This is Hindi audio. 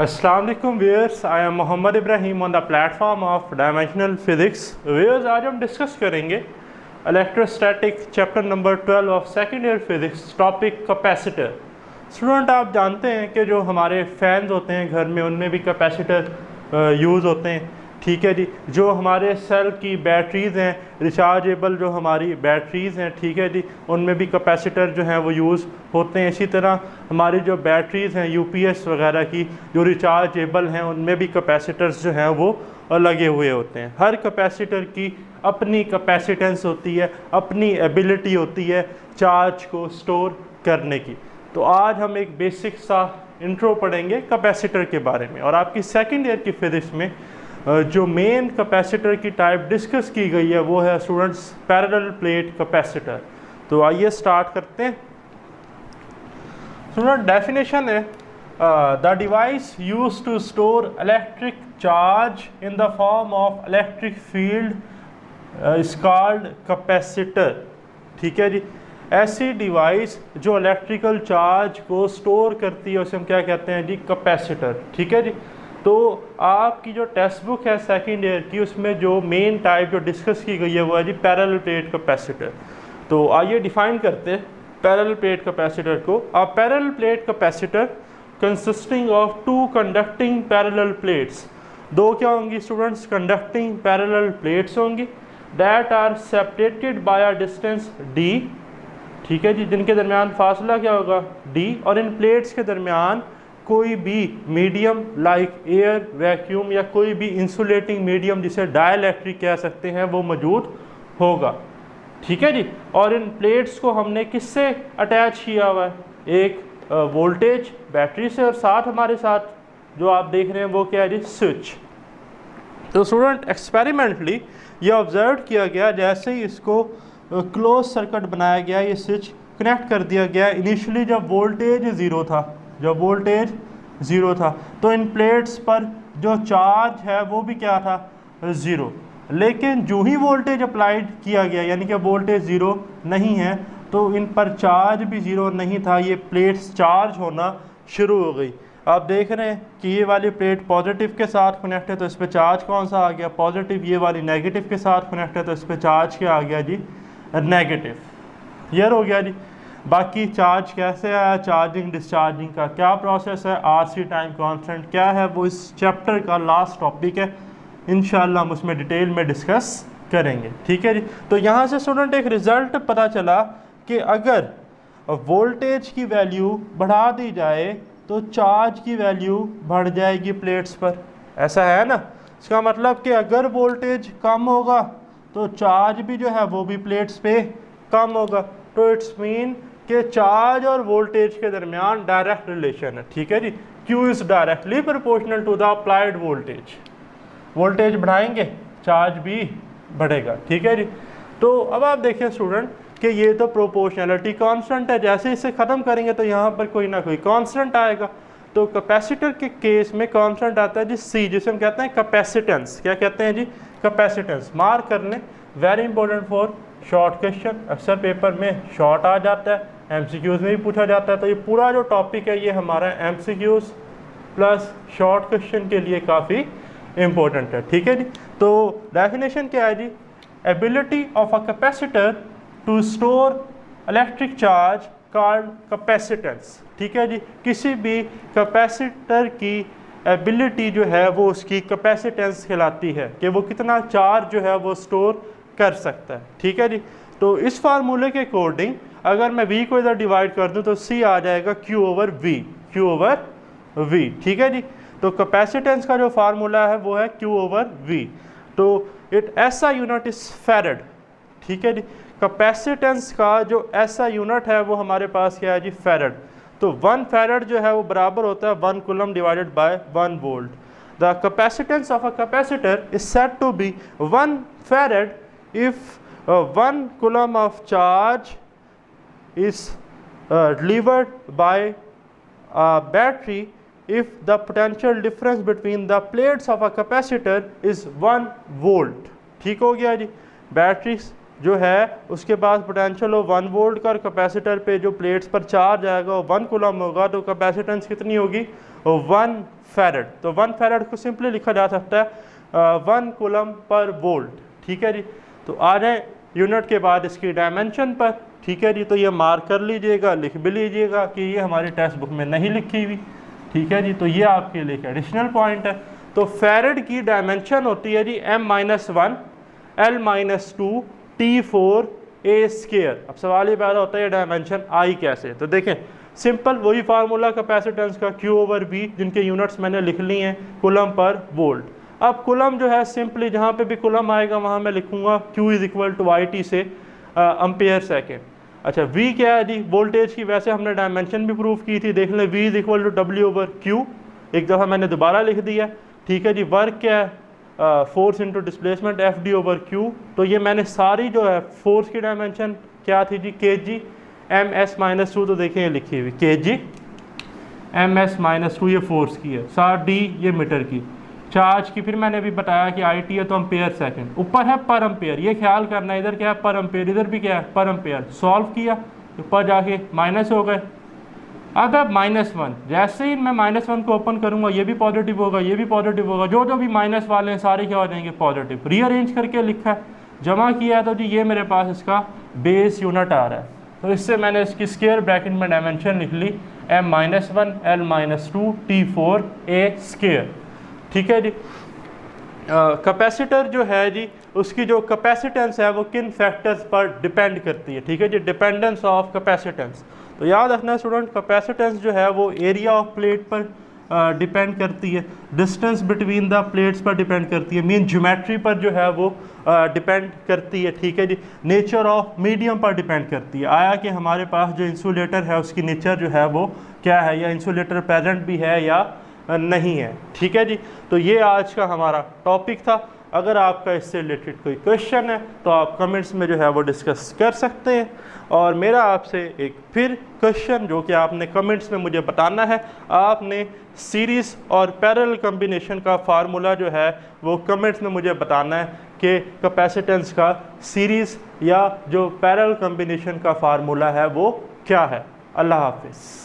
अस्सलाम वालेकुम viewers, I am Mohammad Ibrahim on the platform of dimensional physics. Viewers, आज हम डिस्कस करेंगे electrostatic chapter number 12 of second year physics, topic capacitor. Student, आप जानते हैं कि जो हमारे फैंस होते हैं घर में, उनमें भी कैपेसिटर यूज़ होते हैं। ठीक है जी। जो हमारे सेल की बैटरीज़ हैं, रिचार्जेबल जो हमारी बैटरीज़ हैं, ठीक है जी, उनमें भी कैपेसिटर जो हैं वो यूज़ होते हैं। इसी तरह हमारी जो बैटरीज़ हैं यूपीएस वगैरह की, जो रिचार्जेबल हैं, उनमें भी कैपेसिटर्स जो हैं वो लगे हुए होते हैं। हर कैपेसिटर की अपनी कैपेसिटेंस होती है, अपनी एबिलिटी होती है चार्ज को स्टोर करने की। तो आज हम एक बेसिक सा इंट्रो पढ़ेंगे कैपेसिटर के बारे में। और आपकी सेकेंड ईयर की फिज़िक्स में जो मेन कैपेसिटर की टाइप डिस्कस की गई है वो है स्टूडेंट्स पैरेलल प्लेट कैपेसिटर। तो आइए स्टार्ट करते हैं। स्टूडेंट, डेफिनेशन है the device used to store electric charge in the form of electric field is called capacitor. ठीक है जी। ऐसी डिवाइस जो इलेक्ट्रिकल चार्ज को स्टोर करती है उसे हम क्या कहते हैं जी? कैपेसिटर। ठीक है जी। तो आपकी जो टेक्स्ट बुक है सेकेंड ईयर की, उसमें जो मेन टाइप जो डिस्कस की गई है वो है जी पैरेलल प्लेट कैपेसिटर। तो आइए डिफाइन करते हैं पैरेलल प्लेट कैपेसिटर को। A parallel plate capacitor consisting of two conducting parallel plates. दो क्या होंगी स्टूडेंट्स? कंडक्टिंग पैरेलल प्लेट्स होंगी that are separated by a distance d। ठीक है जी। जिनके दरमियान फासला क्या होगा? d। और इन प्लेट्स के दरमियान कोई भी मीडियम लाइक एयर, वैक्यूम या कोई भी इंसुलेटिंग मीडियम जिसे डाइलेक्ट्रिक कह सकते हैं वो मौजूद होगा। ठीक है जी। और इन प्लेट्स को हमने किससे अटैच किया हुआ है? एक वोल्टेज बैटरी से, और साथ हमारे साथ जो आप देख रहे हैं वो क्या है जी? स्विच। तो स्टूडेंट, एक्सपेरिमेंटली ये ऑब्जर्व किया गया, जैसे ही इसको क्लोज सर्किट बनाया गया, ये स्विच कनेक्ट कर दिया गया इनिशियली जब वोल्टेज ज़ीरो था, तो इन प्लेट्स पर जो चार्ज है वो भी क्या था? ज़ीरो। लेकिन जो ही वोल्टेज अप्लाइड किया गया, यानी कि वोल्टेज ज़ीरो नहीं है, तो इन पर चार्ज भी ज़ीरो नहीं था, ये प्लेट्स चार्ज होना शुरू हो गई। आप देख रहे हैं कि ये वाली प्लेट पॉजिटिव के साथ कनेक्ट है, तो इस पर चार्ज कौन सा आ गया? पॉजिटिव। ये वाली नेगेटिव के साथ कनेक्ट है, तो इस पर चार्ज क्या आ गया जी? नेगेटिव। क्लियर हो गया जी। बाकी चार्ज कैसे आया? चार्जिंग डिस्चार्जिंग का क्या प्रोसेस है? आरसी टाइम कांस्टेंट क्या है? वो इस चैप्टर का लास्ट टॉपिक है, इंशाल्लाह हम उसमें डिटेल में डिस्कस करेंगे। ठीक है जी। तो यहाँ से स्टूडेंट एक रिज़ल्ट पता चला कि अगर वोल्टेज की वैल्यू बढ़ा दी जाए तो चार्ज की वैल्यू बढ़ जाएगी प्लेट्स पर। ऐसा है ना? इसका मतलब कि अगर वोल्टेज कम होगा तो चार्ज भी जो है वो भी प्लेट्स पे कम होगा। तो इट्स मीन कि चार्ज और वोल्टेज के दरमियान डायरेक्ट रिलेशन है। ठीक है जी। Q is directly proportional to the applied voltage. Voltage बढ़ाएंगे, चार्ज भी बढ़ेगा। ठीक है जी। तो अब आप देखिए स्टूडेंट कि ये तो प्रोपोर्शनलिटी कांस्टेंट है, जैसे इसे ख़त्म करेंगे तो यहाँ पर कोई ना कोई कांस्टेंट आएगा। तो कैपेसिटर के केस में कांस्टेंट आता है जी C, जिसे हम कहते हैं कैपेसिटेंस। क्या कहते हैं जी? कैपेसिटेंस। मार्क कर लें, very important for short question. अक्सर पेपर में शॉर्ट आ जाता है, MCQs में भी पूछा जाता है। तो ये पूरा जो टॉपिक है ये हमारा MCQs प्लस शॉर्ट क्वेश्चन के लिए काफ़ी इम्पोर्टेंट है। ठीक है जी। तो डेफिनेशन क्या है जी? Ability of a capacitor to store electric charge called capacitance. ठीक है जी। किसी भी कैपेसिटर की एबिलिटी जो है वो उसकी कैपेसिटेंस कहलाती है कि वो कितना चार्ज जो है वो स्टोर कर सकता है। ठीक है जी। तो इस फार्मूले के अकॉर्डिंग अगर मैं V को इधर डिवाइड कर दूं तो C आ जाएगा Q ओवर V। ठीक है जी। तो कैपेसिटेंस का जो फार्मूला है वो है Q ओवर V। तो इट ऐसा यूनिट इज फैरड। ठीक है जी। कैपेसिटेंस का जो ऐसा यूनिट है वो हमारे पास क्या है जी? फैरड। तो 1 फैरड जो है वो बराबर होता है 1 coulomb divided by 1 volt. The capacitance of a capacitor is said to be 1 farad if 1 coulomb of charge is delivered by a battery if the potential difference between the plates of a capacitor is 1 volt। ठीक हो गया जी। बैटरी जो है उसके पास पोटेंशियल हो 1 वोल्ट का, और कैपेसिटर पे जो प्लेट्स पर चार्ज आएगा वो 1 कूलम होगा, तो कैपेसिटेंस कितनी होगी 1 फैरड। तो 1 फैरड को सिंपली लिखा जा सकता है 1 कूलम पर वोल्ट। ठीक है जी। तो आ जाए यूनिट के बाद इसकी डायमेंशन पर। ठीक है जी। तो ये मार्क कर लीजिएगा, लिख भी लीजिएगा कि ये हमारी टेक्स्ट बुक में नहीं लिखी हुई। ठीक है जी। तो ये आपके लिए एडिशनल पॉइंट है। तो फैरड की डायमेंशन होती है जी m-1 L-2 T4 A square. अब सवाल ये पैदा होता है ये डायमेंशन आई कैसे। तो देखें सिंपल वही फार्मूला कैपेसिटेंस का Q/V, जिनके यूनिट्स मैंने लिख ली हैं कूलम पर वोल्ट। अब कूलम जो है सिंपली जहाँ पे भी कूलम आएगा वहाँ मैं लिखूंगा Q = IT से एम्पेयर सेकेंड। अच्छा V क्या है जी, वोल्टेज की वैसे हमने डायमेंशन भी प्रूव की थी, देख लें V = W/Q। एक दफ़ा मैंने दोबारा लिख दिया। ठीक है जी। वर्क क्या है, फोर्स इंटू डिस्प्लेसमेंट FD/Q। तो ये मैंने सारी जो है फोर्स की डायमेंशन क्या थी जी kg ms-2, तो देखें ये लिखी हुई kg ms-2 ये फोर्स की है, साथ d ये मीटर की, चार्ज की फिर मैंने भी बताया कि IT है तो एम्पेयर सेकंड, ऊपर है पर एम्पेयर, ये ख्याल करना है इधर क्या है पर एम्पेयर, इधर भी क्या है पर एम्पेयर। सॉल्व किया ऊपर जाके माइनस हो गए। अब -1, जैसे ही मैं -1 को ओपन करूंगा ये भी पॉजिटिव होगा, ये भी पॉजिटिव होगा, जो जो भी माइनस वाले हैं सारे क्या हो जाएंगे पॉजिटिव। रीअरेंज करके लिखा है, जमा किया है, तो जी ये मेरे पास इसका बेस यूनिट आ रहा है। तो इससे मैंने इसकी स्क्वायर ब्रैकेट में डायमेंशन लिख ली m-1 L-2 T4 A square. ठीक है जी। कैपेसिटर जो है जी उसकी जो कैपेसिटेंस है वो किन फैक्टर्स पर डिपेंड करती है। ठीक है जी। डिपेंडेंस ऑफ कैपेसिटेंस, तो याद रखना स्टूडेंट कैपेसिटेंस जो है वो एरिया ऑफ प्लेट पर डिपेंड करती है, डिस्टेंस बिटवीन द प्लेट्स पर डिपेंड करती है, मीन ज्योमेट्री पर जो है वो डिपेंड करती है। ठीक है जी। नेचर ऑफ मीडियम पर डिपेंड करती है, आया कि हमारे पास जो इंसुलेटर है उसकी नेचर जो है वो क्या है, या इंसुलेटर प्रेजेंट भी है या नहीं है। ठीक है जी। तो ये आज का हमारा टॉपिक था। अगर आपका इससे रिलेटेड कोई क्वेश्चन है तो आप कमेंट्स में जो है वो डिस्कस कर सकते हैं। और मेरा आपसे एक फिर क्वेश्चन जो कि आपने कमेंट्स में मुझे बताना है, आपने सीरीज़ और पैरेलल कॉम्बिनेशन का फार्मूला जो है वो कमेंट्स में मुझे बताना है कि कैपेसिटेंस का सीरीज़ या जो पैरेलल कॉम्बिनेशन का फार्मूला है वो क्या है। अल्लाह हाफिज़।